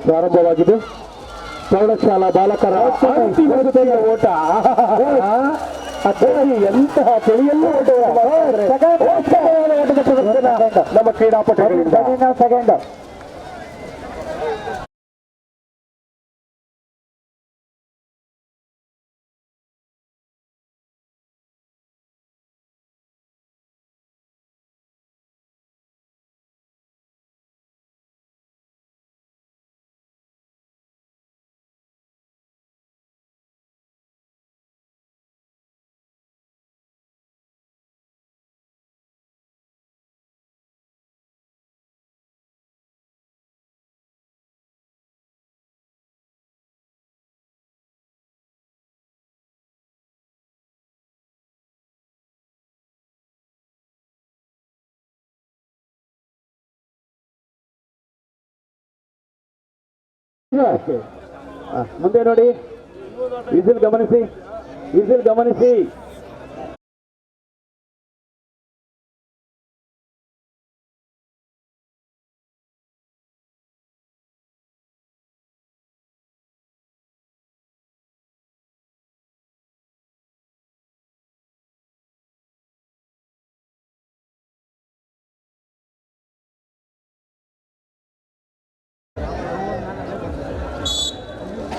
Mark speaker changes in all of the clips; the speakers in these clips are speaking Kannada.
Speaker 1: ಪ್ರಾರಂಭವಾಗಿದೆ. ಪ್ರೌಢಶಾಲಾ ಬಾಲಕರ ಓಟ. ಎಂತಹ ತಿಳಿಯಲ್ಲೂ ಓಟದ ಪ್ರದರ್ಶನ ನಮ್ಮ ಕ್ರೀಡಾಪಟುಗಳಿಂದ. ಸೆಕೆಂಡ್ ಮುಂದೆ ನೋಡಿ. ವಿಸಿಲ್ ಗಮನಿಸಿ, ವಿಸಿಲ್ ಗಮನಿಸಿ.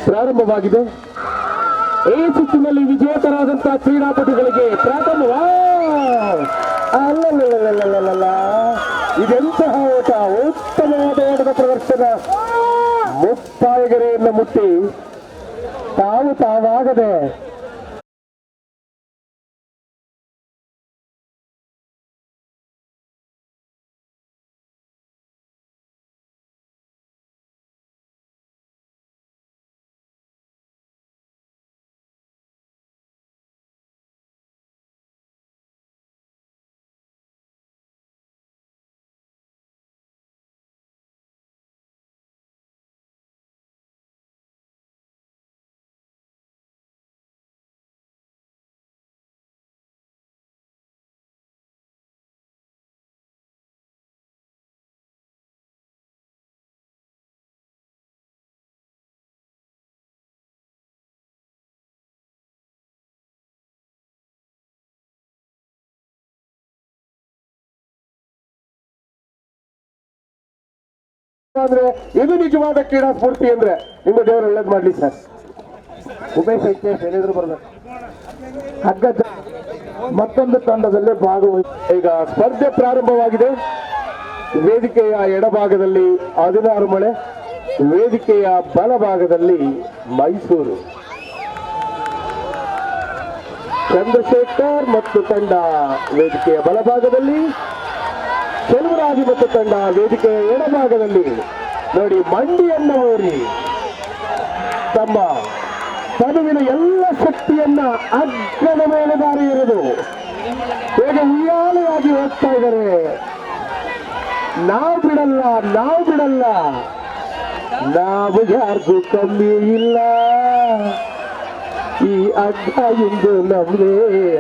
Speaker 1: ಪ್ರಾರಂಭವಾಗಿದೆ. ಈ ಸುತ್ತಿನಲ್ಲಿ ವಿಜೇತರಾದಂತಹ ಕ್ರೀಡಾಪಟುಗಳಿಗೆ ಪ್ರಥಮ. ಅಲ್ಲಲ್ಲ, ಇದೆಂತಹ ಓಟ! ಉತ್ತಮವಾದ ಓಟದ ಪ್ರದರ್ಶನ. ಮುಕ್ತಾಯಗೆರೆಯನ್ನು ಮುಟ್ಟಿ ತಾವಾಗದೆ ಅಂದ್ರೆ ಇದು ನಿಜವಾದ ಕ್ರೀಡಾ ಸ್ಫೂರ್ತಿ. ಅಂದ್ರೆ ನಿಮ್ಮ ದೇವರು ಒಳ್ಳೇದು ಮಾಡ್ಲಿ ಸರ್. ಉಮೇಶ್ ಏನಿದ್ರು ಬರ್ಬೇಕು. ಮತ್ತೊಂದು ತಂಡದಲ್ಲಿ ಭಾಗವಹಿಸಿ ಈಗ ಸ್ಪರ್ಧೆ ಪ್ರಾರಂಭವಾಗಿದೆ. ವೇದಿಕೆಯ ಎಡಭಾಗದಲ್ಲಿ 16 ಮಳೆ, ವೇದಿಕೆಯ ಬಲಭಾಗದಲ್ಲಿ ಮೈಸೂರು. ಚಂದ್ರಶೇಖರ್ ಮತ್ತು ತಂಡ ವೇದಿಕೆಯ ಬಲಭಾಗದಲ್ಲಿ, ಚೆಲುವರಾಜು ಮತ್ತು ತಂಡ ವೇದಿಕೆಯ ಎಡಭಾಗದಲ್ಲಿ. ನೋಡಿ, ಮಂಡಿಯನ್ನು ಊರಿ ತಮ್ಮ ತನುವಿನ ಎಲ್ಲ ಶಕ್ತಿಯನ್ನ ಅಗ್ಗದ ಮೇಲೆ ದಾರಿ ಎರೆದು ಹೇಗೆ ಉಯ್ಯಾಲೆಯಾಗಿ ಹೋಗ್ತಾ ಇದ್ದಾರೆ. ನಾವು ಬಿಡಲ್ಲ, ನಾವು ಯಾರಿಗೂ ಕಮ್ಮಿ ಇಲ್ಲ. ಈ ಅಗ್ಗ ಇಂದು ನಮ್ದೇ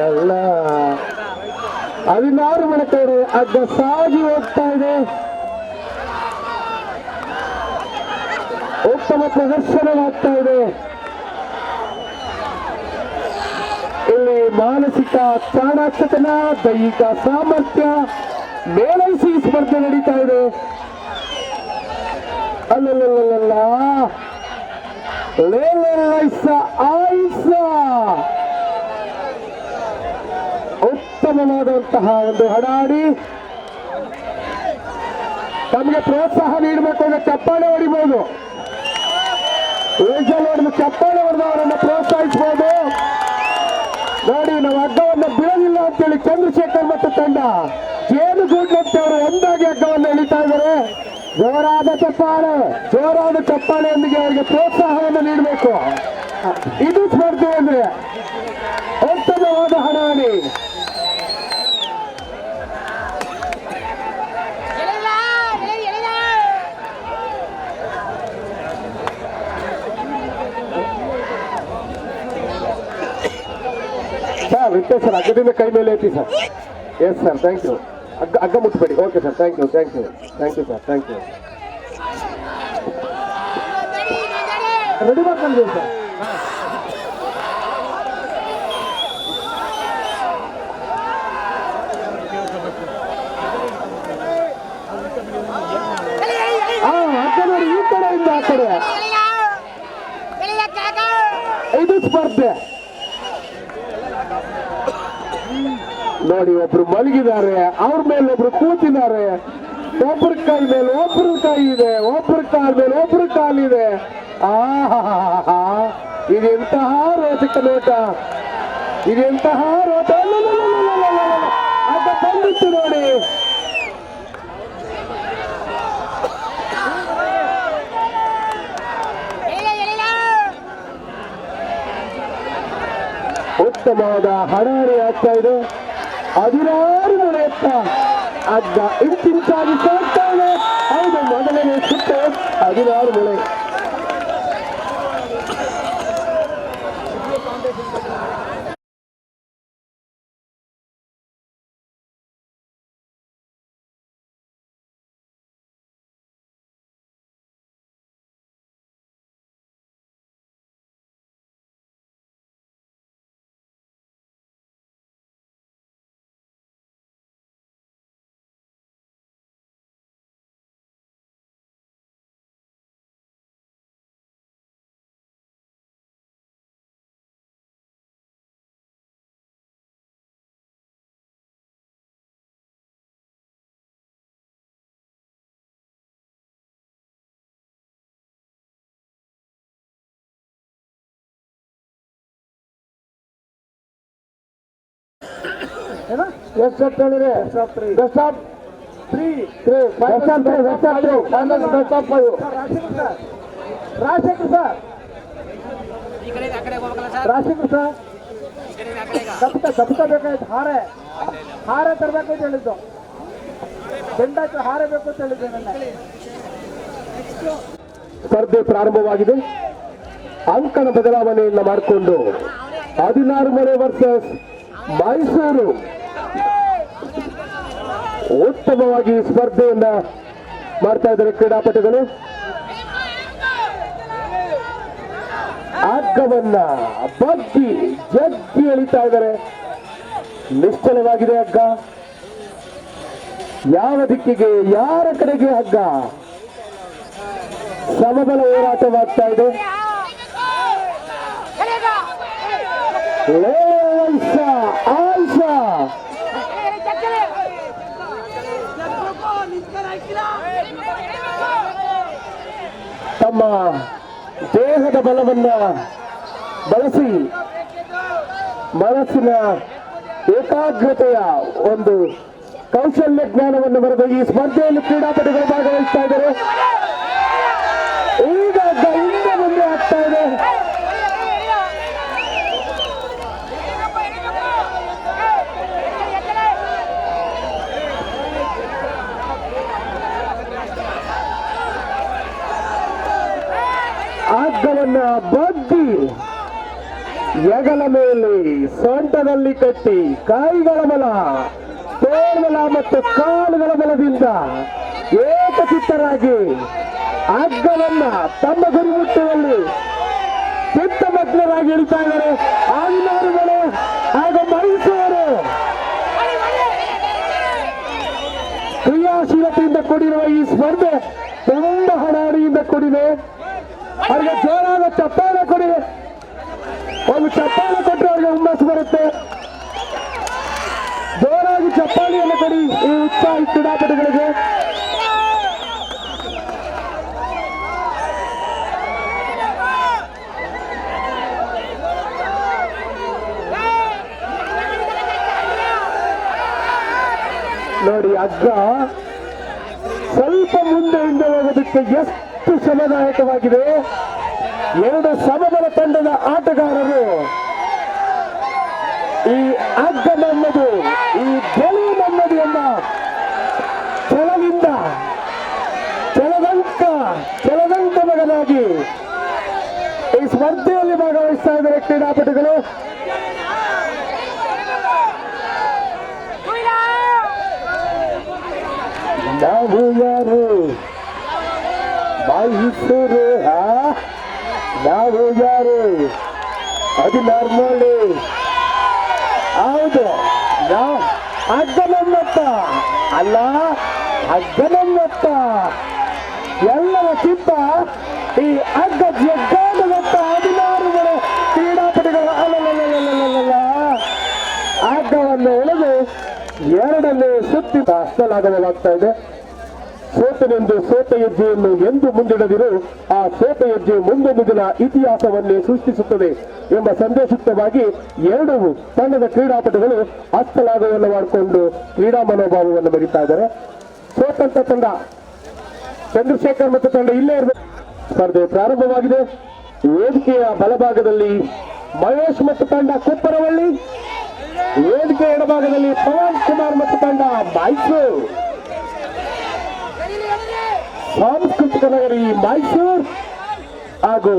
Speaker 1: ಅಲ್ಲ. 16 ಮಳೆ ಕಡೆ ಅಗ್ಗ ಸಾಗಿ ಹೋಗ್ತಾ ಇದೆ. ಉತ್ತಮ ಪ್ರದರ್ಶನವಾಗ್ತಾ ಇದೆ. ಇಲ್ಲಿ ಮಾನಸಿಕ ಚಾಣಾಕ್ಷತನ, ದೈಹಿಕ ಸಾಮರ್ಥ್ಯ ಮೇಳೈಸಿ ಸ್ಪರ್ಧೆ ನಡೀತಾ ಇದೆ. ಅಲ್ಲಲ್ಲ, ಉತ್ತಮವಾದಂತಹ ಒಂದು ಹಡಾಡಿ. ತಮಗೆ ಪ್ರೋತ್ಸಾಹ ನೀಡಬೇಕು ಅಂದ್ರೆ ಚಪ್ಪಾಳೆ ಹೊಡಿಬಹುದು. ಚಪ್ಪಾಳೆ ಹೊಡೆದು ಅವರನ್ನು ಪ್ರೋತ್ಸಾಹಿಸಬಹುದು. ನೋಡಿ, ನಾವು ಹಗ್ಗವನ್ನು ಬಿಡಲಿಲ್ಲ ಅಂತೇಳಿ ಚಂದ್ರಶೇಖರ್ ಮತ್ತು ತಂಡ ಜೇನುಗೂಡ್ನಂತೆ ಅವರು ಒಂದಾಗಿ ಹಗ್ಗವನ್ನು ಎಳಿತಾ ಇದ್ದಾರೆ. ಜೋರಾದ ಚಪ್ಪಾಳೆಯೊಂದಿಗೆ ಅವರಿಗೆ ಪ್ರೋತ್ಸಾಹವನ್ನು ನೀಡಬೇಕು. ಇದು ಸ್ಪರ್ಧೆ ಅಂದ್ರೆ ಉತ್ತಮವಾದ ಹಣಾಣಿ. ಸರ್ ವೆಂಕಟೇಶ್ ಸರ್, ಹಗ್ಗದಿಂದ ಕೈ ಮೇಲೆ ಐತಿ sir. Yes sir, thank you. ಹಗ್ಗ ಮುಟ್ಟಬೇಡಿ. Okay sir, thank you sir, thank you. Ready ಮಾಡ್ಕೊಂಡಿದ್ದೀವಿ ಸರ್. ಅಕ್ಕ ನೋಡಿ, ಈ ಕಡೆಯಿಂದ ಆ ಕಡೆ ಇದು ಸ್ಪರ್ಧೆ ನೋಡಿ. ಒಬ್ರು ಮಲಗಿದ್ದಾರೆ, ಅವ್ರ ಮೇಲೆ ಒಬ್ರು ಕೂತಿದ್ದಾರೆ. ಒಬ್ಬರ ಕಾಲ ಮೇಲೆ ಒಬ್ರ ಕೈ ಇದೆ, ಒಬ್ಬರ ಕಾಲ ಮೇಲೆ ಒಬ್ರ ಕಾಲಿದೆ. ಆಹಾ, ಇದೆಂತಹ ರೋಚಕ ನೋಟ, ಇದೆಂತಹ ರೋಟ. ಅದ ಬಂದಿತ್ತು ನೋಡಿ. ಉತ್ತಮವಾದ ಹರಾರಿ ಆಗ್ತಾ ಇದೆ. 16 ಮೊಳೆ ಎತ್ತ ಅಗ್ಗ ಇಂಚಿಂಚಾಗಿ ಸಾಕ್ತಾನೆ. ಹೌದು, ಮೊದಲನೇ ಸುತ್ತು 16 ಮೊಳೆ. ಎಷ್ಟು ಹೇಳಿದ್ರೆ ಬೆಸ್ಟ್ ಆಫ್ 3 ರಾಜಶೇಖರ್ ಸರ್, ಕಪ್ಪ ಬೇಕಾಯ್ತು. ಹಾರ ತರಬೇಕು ಅಂತ ಹೇಳಿದ್ದು, ಬೆಂಡಾಕ ಹಾರ ಬೇಕು ಅಂತ ಹೇಳಿದ್ದೆ ನನ್ನ. ಸ್ಪರ್ಧೆ ಪ್ರಾರಂಭವಾಗಿದೆ. ಅಂಕಣ ಬದಲಾವಣೆಯನ್ನ ಮಾಡಿಕೊಂಡು 16 ಮೊಳೆ ವರ್ಸಸ್ ಮೈಸೂರು. ಉತ್ತಮವಾಗಿ ಸ್ಪರ್ಧೆಯನ್ನ ಮಾಡ್ತಾ ಇದ್ದಾರೆ ಕ್ರೀಡಾಪಟುಗಳು. ಹಗ್ಗವನ್ನ ಬಗ್ಗಿ ಜಗ್ಗಿ ಎಳಿತಾ ಇದ್ದಾರೆ. ನಿಶ್ಚಲವಾಗಿದೆ ಹಗ್ಗ. ಯಾವ ದಿಕ್ಕಿಗೆ, ಯಾರ ಕಡೆಗೆ ಹಗ್ಗ? ಸಮಬಲ ಹೋರಾಟವಾಗ್ತಾ ಇದೆ. ಆಯಿಷಾ ತಮ್ಮ ದೇಹದ ಬಲವನ್ನ ಬಳಸಿ ಮನಸ್ಸಿನ ಏಕಾಗ್ರತೆಯ ಒಂದು ಕೌಶಲ್ಯ ಜ್ಞಾನವನ್ನು ಬರೆದು ಈ ಸ್ಪರ್ಧೆಯಲ್ಲಿ ಕ್ರೀಡಾಪಟುಗಳು ಭಾಗವಹಿಸ್ತಾ ಇದ್ದಾರೆ. ಈಗ ಹಿಂದೆ ಮುಂದೆ ಆಗ್ತಾ ಇದೆ. ಹಗ್ಗವನ್ನ ಬಗ್ಗಿ ಹೆಗಲ ಮೇಲೆ ಸೊಂಟದಲ್ಲಿ ಕಟ್ಟಿ ಕೈಗಳ ಬಲ, ತೋಳ್ಬಲ ಮತ್ತು ಕಾಲುಗಳ ಬಲದಿಂದ ಏಕಚಿತ್ತರಾಗಿ ಹಗ್ಗವನ್ನ ತಮ್ಮ ಗುರಿಮುಟ್ಟುವಲ್ಲಿ ಚಿತ್ತಮಗ್ನರಾಗಿ ಇಳಿತಾ ಇದ್ದಾರೆ. 16 ಮೊಳೆ ಹಾಗೂ ಮೈಸೂರು ಕ್ರಿಯಾಶೀಲತೆಯಿಂದ ಕೂಡಿರುವ ಈ ಸ್ಪರ್ಧೆ ತುಂಬಾ ಹಣಾಡಿಯಿಂದ ಕೂಡಿದೆ. ಅವ್ರಿಗೆ ಜೋರಾದ ಚಪ್ಪಾಳೆ ಕೊಡಿ. ಒಂದು ಚಪ್ಪಾಳೆ ಕೊಟ್ಟರೆ ಅವ್ರಿಗೆ ಹುಮ್ಮಸ್ಸು ಬರುತ್ತೆ. ಜೋರಾಗಿ ಚಪ್ಪಾಳೆಯನ್ನು ಕೊಡಿ ಈ ಉತ್ಸಾಹಿ ಕ್ರೀಡಾಪಟುಗಳಿಗೆ. ನೋಡಿ, ಹಗ್ಗ ಸ್ವಲ್ಪ ಮುಂದೆ ಹಿಂದೆ ಹೋಗೋದಕ್ಕೆ ಎಷ್ಟು ಶ್ರಮದಾಯಕವಾಗಿದೆ. 2 ಸಮಬಲ ತಂಡದ ಆಟಗಾರರು ಈ ಹಗ್ಗ ನಮ್ಮದು, ಈ ಗೆಲುವು ನಮ್ಮದು ಎಂಬ ಛಲದಂಕ ಮಗನಾಗಿ ಈ ಸ್ಪರ್ಧೆಯಲ್ಲಿ ಭಾಗವಹಿಸ್ತಾ ಇದ್ದಾರೆ ಕ್ರೀಡಾಪಟುಗಳು. ನಾವು ಯಾರು ಮೈಸೂರು ನಾವು ಯಾರು ಅದು ನಾರ್ಮಲಿ ಹೌದು ನಾವು ಹಗ್ಗನಮ್ಮತ್ತ ಅಲ್ಲ ಹಗ್ಗನಮ್ಮತ್ತ ಎಲ್ಲರ ಚಿತ್ತ ಈ ಹಗ್ಗ ಜಗ್ಗಾನದತ್ತ 16 ಜನ ಕ್ರೀಡಾಪಟುಗಳು ಅಲ್ಲಲ್ಲ ಹಗ್ಗವನ್ನು ಎಳೆದು ಎರಡನೇ ಸುತ್ತಿ ಹಸ್ತಲಾಗಲಾಗ್ತಾ ಇದೆ. ಸೋತನೆಂದು ಸೋತ ಹೆಜ್ಜೆಯನ್ನು ಎಂದು ಮುಂದಿಡದಿರು, ಆ ಸೋತ ಹೆಜ್ಜೆ ಮುಂದೊಂದು ದಿನ ಇತಿಹಾಸವನ್ನೇ ಸೃಷ್ಟಿಸುತ್ತದೆ ಎಂಬ ಸಂದೇಶಯುಕ್ತವಾಗಿ ಎರಡು ತಂಡದ ಕ್ರೀಡಾಪಟುಗಳು ಹಸ್ತಲಾಗವನ್ನು ಮಾಡಿಕೊಂಡು ಕ್ರೀಡಾ ಮನೋಭಾವವನ್ನು ಬರೀತಾ ಇದ್ದಾರೆ. ಸೋತಂತ ತಂಡ ಚಂದ್ರಶೇಖರ್ ಮತ್ತು ತಂಡ ಇಲ್ಲೇ ಇರಬೇಕು. ಸ್ಪರ್ಧೆ ಪ್ರಾರಂಭವಾಗಿದೆ. ವೇದಿಕೆಯ ಬಲಭಾಗದಲ್ಲಿ ಮಹೇಶ್ ಮತ್ತು ತಂಡ ಕುಪ್ಪರವಳ್ಳಿ, ವೇದಿಕೆ ಎಡಭಾಗದಲ್ಲಿ ಪವನ್ ಕುಮಾರ್ ಮತ್ತು ತಂಡ ಮೈಸೂರು, ಸಾಂಸ್ಕೃತಿಕ ನಗರಿ ಮೈಸೂರು. ಹಾಗೂ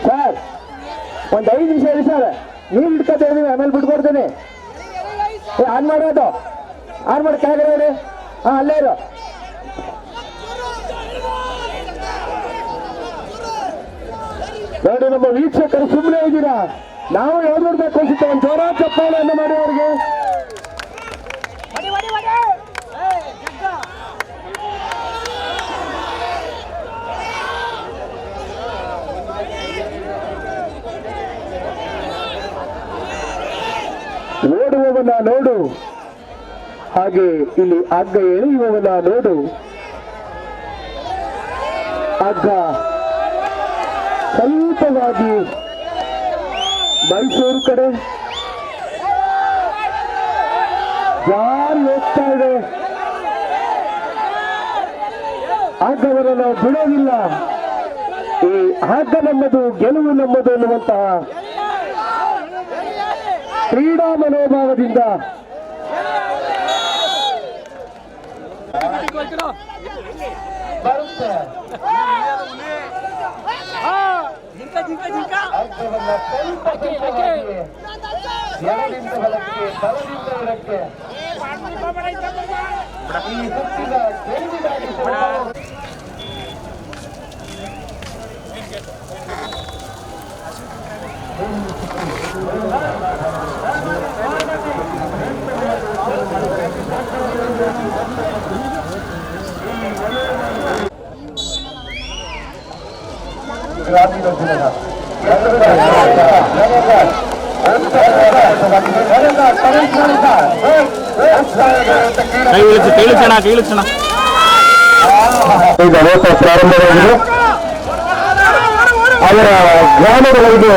Speaker 1: ಸರ್ ಒಂದ್ 5 ನಿಮಿಷ ಹೇಳಿ ಸರ್, ನೀವ್ ಹಿಡ್ಕೊತಾ ಇದೀವಿ, ಆಮೇಲೆ ಬಿಟ್ಕೊಡ್ತೇನೆ. ಆನ್ ಮಾಡೋದು ಆನ್ ಮಾಡಿ ಕೆಳಗಡೆ ಹಾ ಅಲ್ಲೇ ಇರೋ. ನೋಡಿ ನಮ್ಮ ವೀಕ್ಷಕರು ಸುಮ್ಮನೆ ಇದ್ದೀರಾ, ನಾವು ಯಾವ್ದು ಅನ್ಸುತ್ತೆ. ಒಂದು ಜೋರ ಚಪ್ಪಾಳೆಯನ್ನು ಮಾಡಿ ಅವ್ರಿಗೆ. ಓಡುವವನ ನೋಡು, ಹಾಗೆ ಇಲ್ಲಿ ಹಗ್ಗ ಎಳೆಯುವವನ ನೋಡು. ಹಗ್ಗ ಸ್ವಲ್ಪವಾಗಿ ಮೈಸೂರು ಕಡೆ ಜಾರಿ ಹೋಗ್ತಾ ಇದೆ. ಹಗ್ಗವನ್ನು ನಾವು ಬಿಡೋದಿಲ್ಲ. ಈ ಹಗ್ಗ ನಮ್ಮದು, ಗೆಲುವು ನಮ್ಮದು ಎನ್ನುವಂತಹ ಕ್ರೀಡಾ ಮನೋಭಾವದಿಂದ ಬರುತ್ತೆ. ಎರಡಿಂದ ಬಲಕ್ಕೆ, ಬಲದಿಂದ ಎಡಕ್ಕೆ ಈ ಸುತ್ತಿನ ಗೆಲುವಿಗಾಗಿ ಗ್ರಾಮೀಣ ಜನರ ಈಗ ಓಟ ಪ್ರಾರಂಭವಾಗಿದೆ. ಅವರ ಗ್ರಾಮಗಳಿಗೆ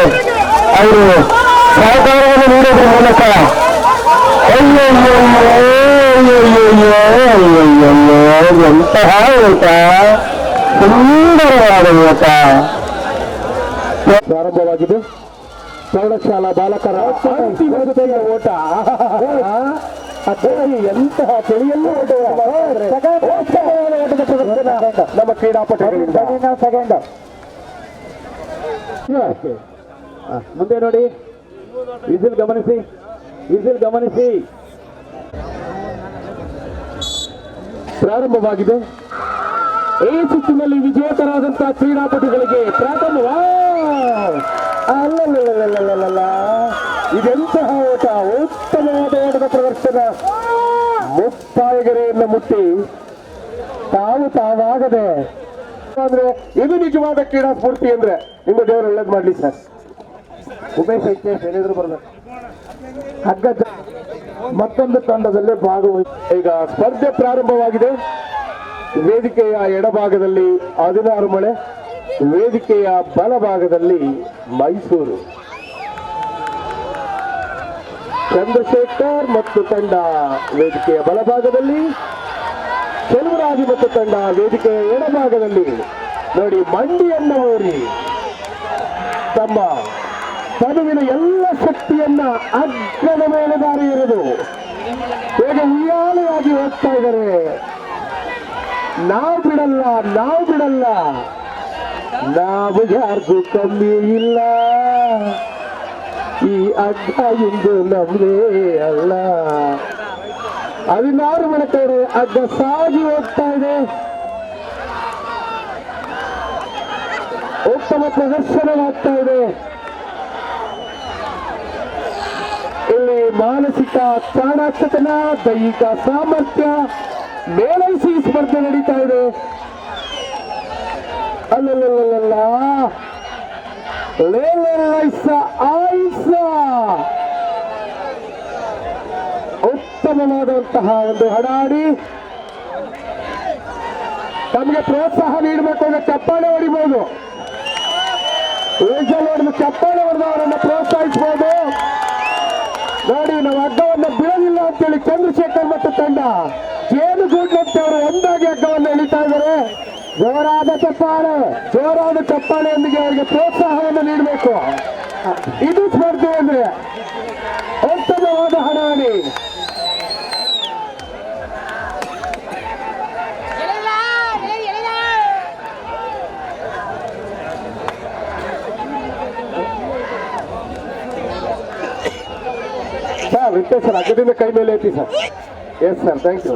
Speaker 1: ಅವರು ಸಹಕಾರವನ್ನು ನೀಡೋದ್ರ ಮೂಲಕ ಎಂತಹ ಓಟ, ಸುಂದರವಾದ ಓಟ ಪ್ರಾರಂಭವಾಗಿದೆ. ಪ್ರೌಢಶಾಲಾ ಬಾಲಕರ ಅಂತಿಮ ಓಟ. ಎಂತಹ ತಿಳಿಯಲ್ಲೂ ಓಟದ ಪ್ರದರ್ಶನ ನಮ್ಮ ಕ್ರೀಡಾಪಟುಗಳಿಂದ. ಸೆಕೆಂಡ್ ಮುಂದೆ ನೋಡಿ, ವಿಸಿಲ್ ಗಮನಿಸಿ, ವಿಸಿಲ್ ಗಮನಿಸಿ. ಪ್ರಾರಂಭವಾಗಿದೆ. ಈ ಸುತ್ತಿನಲ್ಲಿ ವಿಜೇತರಾದಂತಹ ಕ್ರೀಡಾಪಟುಗಳಿಗೆ ಪ್ರಥಮ ಅಲ್ಲಲ್ಲ ಇದೆಂತಹ ಓಟ, ಉತ್ತಮವಾದ ಓಟದ ಪ್ರದರ್ಶನ. ಮುಕ್ತಾಯಗೆರೆಯನ್ನು ಮುಟ್ಟಿ ತಾವಾಗದೆ ಅಂದ್ರೆ ಇದು ನಿಜವಾದ ಕ್ರೀಡಾ ಸ್ಫೂರ್ತಿ. ಅಂದ್ರೆ ನಿಮ್ಮ ದೇವರು ಒಳ್ಳೇದು ಮಾಡ್ಲಿ ಸರ್. ಉಮೇಶ್ ಐಕೆ ಹೇಳಿದ್ರು ಬರ್ಬೇಕು. ಹಗ್ಗ ಮತ್ತೊಂದು ತಂಡದಲ್ಲಿ ಭಾಗವಹಿಸಿ ಈಗ ಸ್ಪರ್ಧೆ ಪ್ರಾರಂಭವಾಗಿದೆ. ವೇದಿಕೆಯ ಎಡಭಾಗದಲ್ಲಿ 16 ಮಳೆ, ವೇದಿಕೆಯ ಬಲಭಾಗದಲ್ಲಿ ಮೈಸೂರು. ಚಂದ್ರಶೇಖರ್ ಮತ್ತು ತಂಡ ವೇದಿಕೆಯ ಬಲಭಾಗದಲ್ಲಿ, ಚೆಲುವರಾಜು ಮತ್ತು ತಂಡ ವೇದಿಕೆಯ ಎಡಭಾಗದಲ್ಲಿ. ನೋಡಿ, ಮಂಡಿಯನ್ನು ಊರಿ ತಮ್ಮ ತನುವಿನ ಎಲ್ಲ ಶಕ್ತಿಯನ್ನ ಅಗ್ಗದ ಮೇಲೆ ದಾರಿ ಎರೆದು ಹೇಗೆ ಉಯ್ಯಾಲೆಯಾಗಿ ಹೋಗ್ತಾ ಇದ್ದಾರೆ. ನಾವು ಬಿಡಲ್ಲ, ನಾವು ಬಿಡಲ್ಲ, ನಾವು ಯಾರಿಗೂ ಕಮ್ಮಿ ಇಲ್ಲ. ಈ ಅಗ್ಗ ಇಂದು ನಮ್ದೇ ಅಲ್ಲ. 16 ಮನೆ ಕಡೆ ಹಗ್ಗ ಸಾಗಿ ಹೋಗ್ತಾ ಇದೆ. ಉತ್ತಮ ಪ್ರದರ್ಶನವಾಗ್ತಾ ಇದೆ. ಇಲ್ಲಿ ಮಾನಸಿಕ ಚಾಣಾಕ್ಷತನ, ದೈಹಿಕ ಸಾಮರ್ಥ್ಯ ಮೇಳೈಸಿ ಸ್ಪರ್ಧೆ ನಡೀತಾ ಇದೆ. ಅಲ್ಲಲ್ಲ ಉತ್ತಮವಾದಂತಹ ಒಂದು ಹಡಾಡಿ. ತಮಗೆ ಪ್ರೋತ್ಸಾಹ ನೀಡಬೇಕು ಅಂದ್ರೆ ಚಪ್ಪಾಳೆ ಹೊಡಿಬಹುದು. ಹೊಡೆದು ಚಪ್ಪಾಳೆ ಹೊಡೆದು ಅವರನ್ನು ಪ್ರೋತ್ಸಾಹಿಸಬಹುದು. ನೋಡಿ, ನಾವು ಹಗ್ಗವನ್ನು ಬೀಳಲಿಲ್ಲ ಅಂತೇಳಿ ಚಂದ್ರಶೇಖರ್ ಮತ್ತು ತಂಡ ಜೇನುಗೂಡ್ನಂತೆ ಅವರು ಒಂದಾಗಿ ಹಗ್ಗವನ್ನು ಎಳಿತಾ ಇದ್ದಾರೆ. ಜೋರಾದ ಚಪ್ಪಾಳೆಯೊಂದಿಗೆ ಅವರಿಗೆ ಪ್ರೋತ್ಸಾಹವನ್ನು ನೀಡಬೇಕು. ಇದು ಸ್ಪರ್ಧೆ ಅಂದ್ರೆ ಉತ್ತಮವಾದ ಹಣಾಣಿ. ಸರ್ ವಿಠ್ಠಲ್ ಸರ್ ಹಗ್ಗದಿಂದ ಕೈ ಮೇಲೆ ಐತಿ sir. Yes sir, thank you.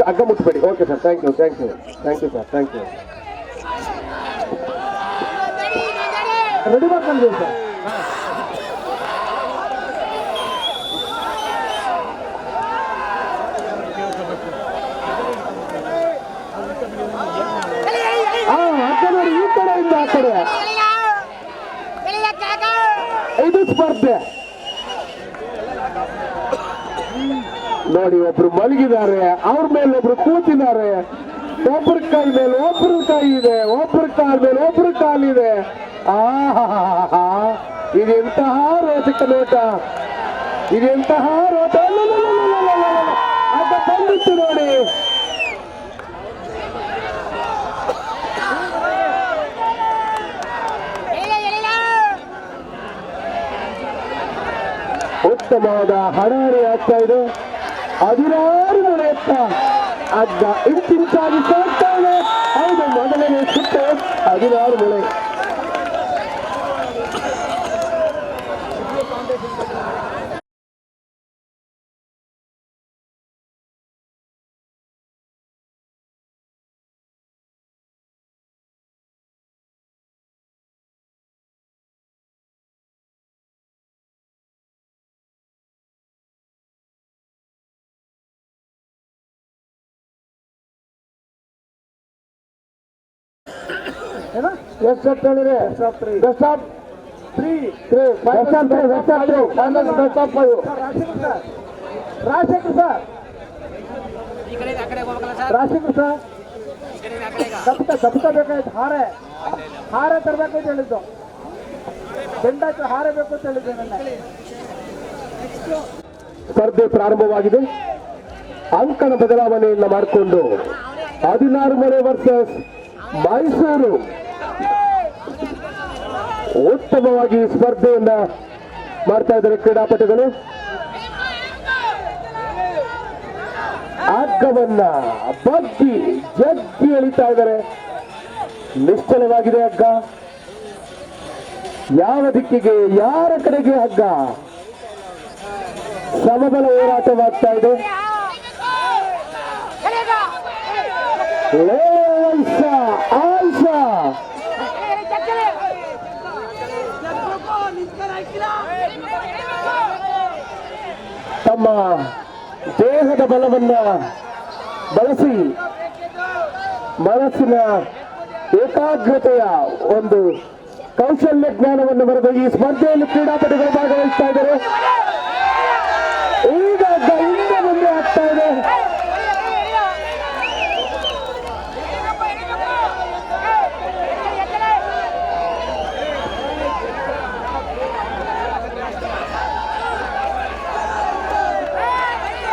Speaker 1: ಹಗ್ಗ ಮುಟ್ಬೇಡಿ. Okay sir, thank you sir, thank you. Ready ಮಾಡ್ಕೊಂಡು ಸರ್. ಹಗ್ಗ ನೋಡಿ, ಈ ಕಡೆಯಿಂದ ಆ ಕಡೆ ಇದು ಸ್ಪರ್ಧೆ. ನೋಡಿ, ಒಬ್ರು ಮಲಗಿದ್ದಾರೆ, ಅವ್ರ ಮೇಲೆ ಒಬ್ರು ಕೂತಿದ್ದಾರೆ. ಒಬ್ಬರ ಕೈ ಮೇಲೆ ಒಬ್ಬರ ಕೈ ಇದೆ, ಒಬ್ಬರ ಕಾಲ ಮೇಲೆ ಒಬ್ಬರ ಕಾಲಿದೆ. ಇದೆಂತಹ ರೋಚಕ ನೋಟ, ಇದೆಂತಹ ರೋಟ. ಅದ ಬಂದಿತ್ತು ನೋಡಿ. ಉತ್ತಮವಾದ ಹಡಾಡಿ ಆಗ್ತಾ ಇದೆ. 16 ಮೊಳೆ ಎತ್ತ ಅಗ್ಗ ಇಂಚಿಂಚಾಗಿ ಸಾಗ್ತಾ ಇದೆ. ಹೌದು, ಮೊದಲನೇ ಸುತ್ತು 16 ಮೊಳೆ. ಎಷ್ಟು ಹೇಳಿದ್ರೆ ಬೆಸ್ಟ್ ಆಫ್ 3 ರಾಜಶೇಖರ್ ಸರ್, ಕಪ್ಪ ಬೇಕಾಯ್ತು. ಹಾರ ತರಬೇಕು ಅಂತ ಹೇಳಿದ್ದು, ಬೆಂಡಾಯ್ತು, ಹಾರ ಬೇಕು ಅಂತ ಹೇಳಿದ್ದೆ. ಸ್ಪರ್ಧೆ ಪ್ರಾರಂಭವಾಗಿದೆ. ಅಂಕಣ ಬದಲಾವಣೆಯನ್ನು ಮಾಡಿಕೊಂಡು 16 ಮೊಳೆ ವರ್ಸಸ್ ಮೈಸೂರು. ಉತ್ತಮವಾಗಿ ಸ್ಪರ್ಧೆಯನ್ನ ಮಾಡ್ತಾ ಇದ್ದಾರೆ ಕ್ರೀಡಾಪಟುಗಳು. ಹಗ್ಗವನ್ನ ಬಗ್ಗಿ ಜಗ್ಗಿ ಎಳಿತಾ ಇದ್ದಾರೆ. ನಿಶ್ಚಲವಾಗಿದೆ ಹಗ್ಗ. ಯಾವ ದಿಕ್ಕಿಗೆ, ಯಾರ ಕಡೆಗೆ ಹಗ್ಗ? ಸಮಬಲ ಹೋರಾಟವಾಗ್ತಾ ಇದೆ. ಆಯಿಷಾ ತಮ್ಮ ದೇಹದ ಬಲವನ್ನ ಬಳಸಿ ಮನಸ್ಸಿನ ಏಕಾಗ್ರತೆಯ ಒಂದು ಕೌಶಲ್ಯ ಜ್ಞಾನವನ್ನು ಬರೆದು ಈ ಸ್ಪರ್ಧೆಯಲ್ಲಿ ಕ್ರೀಡಾಪಟುಗಳು ಭಾಗವಹಿಸ್ತಾ ಇದ್ದಾರೆ. ಈಗ ಹಿಂದೆ ಮುಂದೆ ಆಗ್ತಾ ಇದೆ.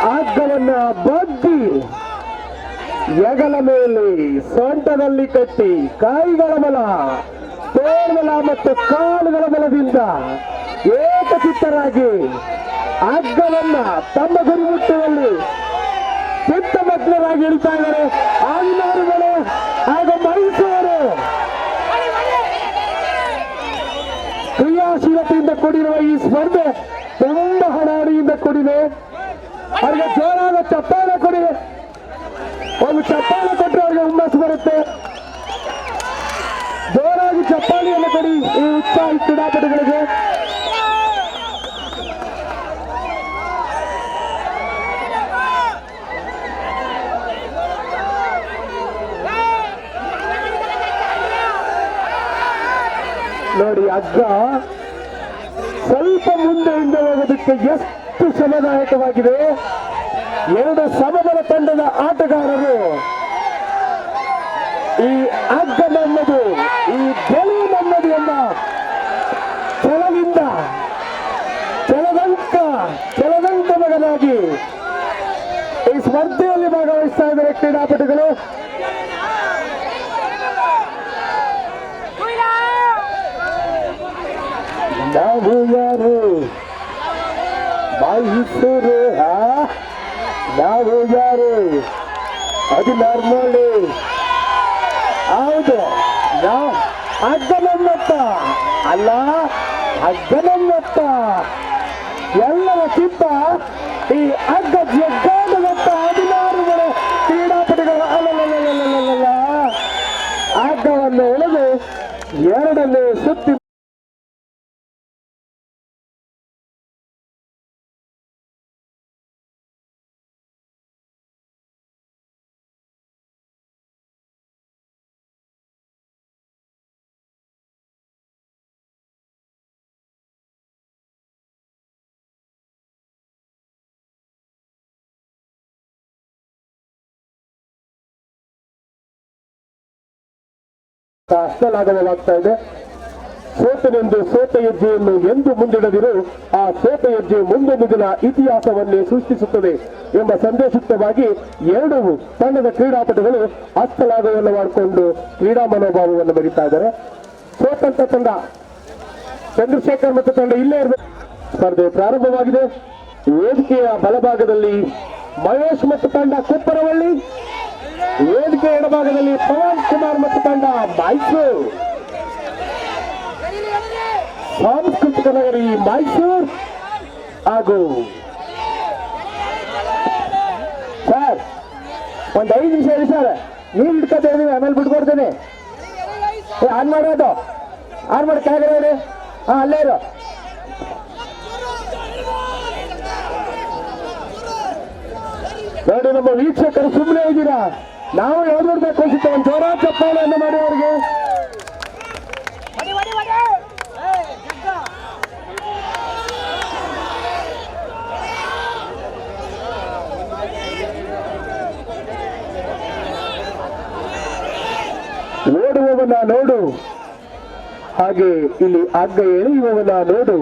Speaker 1: ಹಗ್ಗವನ್ನ ಬಗ್ಗಿ ಹೆಗಲ ಮೇಲೆ ಸೊಂಟದಲ್ಲಿ ಕಟ್ಟಿ ಕೈಗಳ ಬಲ, ತೋಳ್ಬಲ ಮತ್ತು ಕಾಲುಗಳ ಬಲದಿಂದ ಏಕಚಿತ್ತರಾಗಿ ಹಗ್ಗವನ್ನ ತಮ್ಮ ಗುರಿ ಮುಟ್ಟುವಲ್ಲಿ ಚಿತ್ತಮಗ್ನರಾಗಿ ಇಳ್ತಾ ಇದ್ದಾರೆ. 16 ಮೊಳೆ ಹಾಗೂ ಮೈಸೂರು ಕ್ರಿಯಾಶೀಲತೆಯಿಂದ ಕೂಡಿರುವ ಈ ಸ್ಪರ್ಧೆ ತುಂಬಾ ಹಣಾಡಿಯಿಂದ ಕೂಡಿದೆ. ಅವ್ರಿಗೆ ಜೋರಾದ ಚಪ್ಪಾಳೆ ಕೊಡಿ. ಒಂದು ಚಪ್ಪಾಳೆ ಕೊಟ್ಟರೆ ಅವ್ರಿಗೆ ಹುಮ್ಮಸ್ಸು ಬರುತ್ತೆ. ಜೋರಾಗಿ ಚಪ್ಪಾಳೆ ಈ ಕ್ರೀಡಾಪಟುಗಳಿಗೆ. ನೋಡಿ, ಹಗ್ಗ ಸ್ವಲ್ಪ ಮುಂದೆ ಹಿಂದೆ ಹೋಗೋದಕ್ಕೆ ಎಷ್ಟು ಶ್ರಮದಾಯಕವಾಗಿದೆ. ಎರಡು ಸಮಬಲ ತಂಡದ ಆಟಗಾರರು ಈ ಹಗ್ಗ ನಮ್ಮದು, ಈ ಗೆಲುವು ನಮ್ಮದು ಎಂಬ ಛಲದಿಂದ ಛಲದಂಕ ಮಗನಾಗಿ ಈ ಸ್ಪರ್ಧೆಯಲ್ಲಿ ಭಾಗವಹಿಸ್ತಾ ಇದ್ದಾರೆ ಕ್ರೀಡಾಪಟುಗಳು. ನಾವು ಯಾರು ಮೈಸೂರು, ನಾವು ಯಾರು ಅದು ನಾರ್ಮಲಿ. ಹೌದು, ನಾವು ಹಗ್ಗ ನಮ್ಮತ್ತ ಅಲ್ಲ, ಹಗ್ಗ ನಮ್ಮತ್ತ. ಎಲ್ಲರ ಚಿತ್ತ ಈ ಹಗ್ಗ ಜಗ್ಗಾಟದತ್ತ 16 ಜನ ಕ್ರೀಡಾಪಟುಗಳು ಅಲ್ಲಲ್ಲ ಹಗ್ಗವನ್ನು ಎಳೆದು ಎರಡನೇ ಸುತ್ತಿ ಹಸ್ತಲಾಘವವಾಗ್ತಾ ಇದೆ. ಸೋತನೆಂದು ಸೋತ ಹೆಜ್ಜೆಯನ್ನು ಎಂದು ಮುಂದಿಡದಿರು, ಆ ಸೋತ ಹೆಜ್ಜೆ ಮುಂದೊಂದು ದಿನ ಇತಿಹಾಸವನ್ನೇ ಸೃಷ್ಟಿಸುತ್ತದೆ ಎಂಬ ಸಂದೇಶಯುಕ್ತವಾಗಿ ಎರಡು ತಂಡದ ಕ್ರೀಡಾಪಟುಗಳು ಹಸ್ತಲಾಘವನ್ನು ಮಾಡಿಕೊಂಡು ಕ್ರೀಡಾ ಮನೋಭಾವವನ್ನು ಬರೀತಾ ಇದ್ದಾರೆ. ಸೋತಂತ ತಂಡ ಚಂದ್ರಶೇಖರ್ ಮತ್ತು ತಂಡ ಇಲ್ಲೇ ಇರಬೇಕು. ಸ್ಪರ್ಧೆ ಪ್ರಾರಂಭವಾಗಿದೆ. ವೇದಿಕೆಯ ಬಲಭಾಗದಲ್ಲಿ ಮಹೇಶ್ ಮತ್ತು ತಂಡ ಕುಪ್ಪರವಳ್ಳಿ, ವೇದಿಕೆ ಎಡಭಾಗದಲ್ಲಿ ಪವನ್ ಕುಮಾರ್ ಮತ್ತು ತಂಡ ಮೈಸೂರು, ಸಾಂಸ್ಕೃತಿಕ ನಗರಿ ಮೈಸೂರು. ಹಾಗೂ ಸರ್ ಒಂದ್ 5 ನಿಮಿಷ ಇರಿ ಸರ್, ನೀರು ಹಿಡ್ಕೊತಾ ಇದೀವಿ, ಆಮೇಲೆ ಬಿಟ್ಕೊಡ್ತೇನೆ. ಆನ್ ಮಾಡೋದು, ಆನ್ ಮಾಡಿ ಕೆಳಗಡೆ. ಅಲ್ಲೇ ಇರೋ. ನೋಡಿ, ನಮ್ಮ ವೀಕ್ಷಕರು ಸುಮ್ಮನೆ ಇದ್ದೀರಾ? ನಾವು ಯಾವ್ದು ನೋಡ್ಬೇಕು ಅನ್ಸುತ್ತೆ, ಒಂದು ಜೋರ ಚಪ್ಪಾಳೆಯನ್ನು ಮಾಡಿ ಅವರಿಗೆ. ಓಡುವವನ ನೋಡು, ಹಾಗೆ ಇಲ್ಲಿ ಹಗ್ಗ ಎಳೆಯುವವನ ನೋಡು.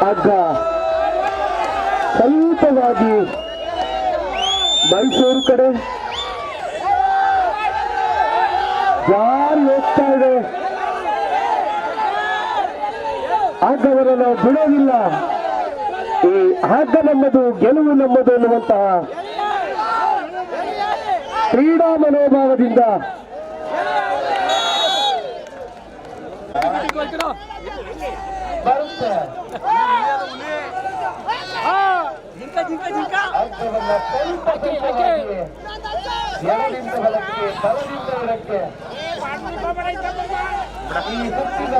Speaker 1: ಹಗ್ಗ ಸ್ವಲ್ಪವಾಗಿ ಮೈಸೂರು ಕಡೆ ಜಾರಿ ಹೋಗ್ತಾ ಇದೆ. ಹಗ್ಗವನ್ನು ನಾವು ಬಿಡೋದಿಲ್ಲ. ಈ ಹಗ್ಗ ನಮ್ಮದು, ಗೆಲುವು ನಮ್ಮದು ಎನ್ನುವಂತಹ ಕ್ರೀಡಾ ಮನೋಭಾವದಿಂದ ಬರುತ್ತೆ. ಎರಡಿಂದ ಬಲಕ್ಕೆ, ಬಲದಿಂದ ಎಡಕ್ಕೆ ಈ ಹುಟ್ಟಿದ